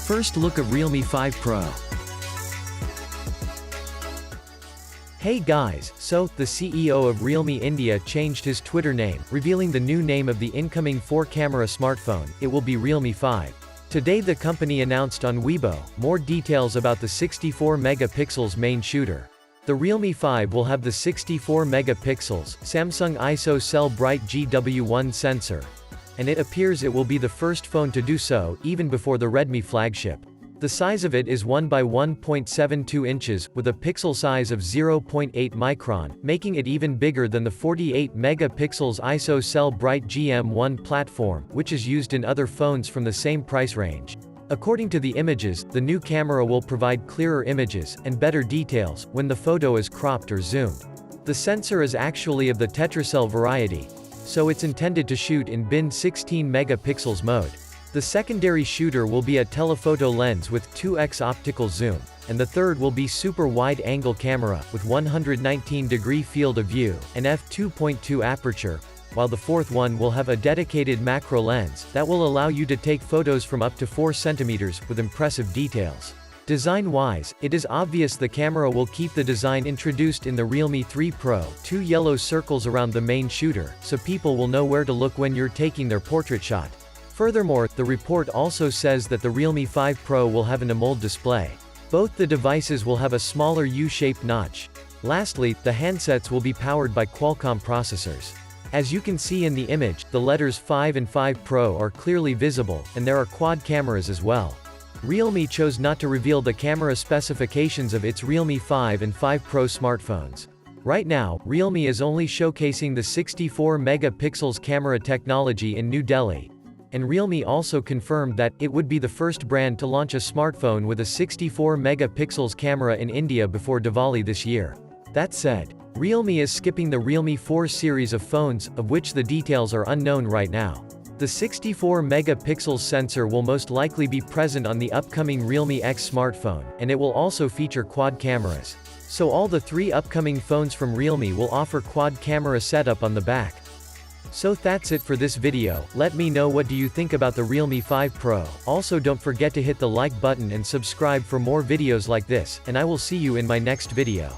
First look of Realme 5 Pro. Hey guys, so, the CEO of Realme India changed his Twitter name, revealing the new name of the incoming 4-camera smartphone. It will be Realme 5. Today the company announced on Weibo more details about the 64 megapixels main shooter. The Realme 5 will have the 64 megapixels Samsung ISO Cell Bright GW1 sensor, and it appears it will be the first phone to do so, even before the Redmi flagship. The size of it is 1 by 1.72 inches, with a pixel size of 0.8 micron, making it even bigger than the 48 megapixels ISO Cell Bright GM1 platform, which is used in other phones from the same price range. According to the images, the new camera will provide clearer images and better details when the photo is cropped or zoomed. The sensor is actually of the tetracell variety, so it's intended to shoot in bin 16 megapixels mode. The secondary shooter will be a telephoto lens with 2x optical zoom, and the third will be super wide-angle camera with 119-degree field of view and f2.2 aperture, while the fourth one will have a dedicated macro lens that will allow you to take photos from up to 4 cm with impressive details. Design-wise, it is obvious the camera will keep the design introduced in the Realme 3 Pro, 2 yellow circles around the main shooter, so people will know where to look when you're taking their portrait shot. Furthermore, the report also says that the Realme 5 Pro will have an AMOLED display. Both the devices will have a smaller U-shaped notch. Lastly, the handsets will be powered by Qualcomm processors. As you can see in the image, the letters 5 and 5 Pro are clearly visible, and there are quad cameras as well. Realme chose not to reveal the camera specifications of its Realme 5 and 5 Pro smartphones. Right now, Realme is only showcasing the 64 megapixels camera technology in New Delhi. And Realme also confirmed that it would be the first brand to launch a smartphone with a 64 megapixels camera in India before Diwali this year. That said, Realme is skipping the Realme 4 series of phones, of which the details are unknown right now. The 64 megapixels sensor will most likely be present on the upcoming Realme X smartphone, and it will also feature quad cameras. So all the 3 upcoming phones from Realme will offer quad camera setup on the back. So that's it for this video. Let me know what do you think about the Realme 5 Pro. Also don't forget to hit the like button and subscribe for more videos like this, and I will see you in my next video.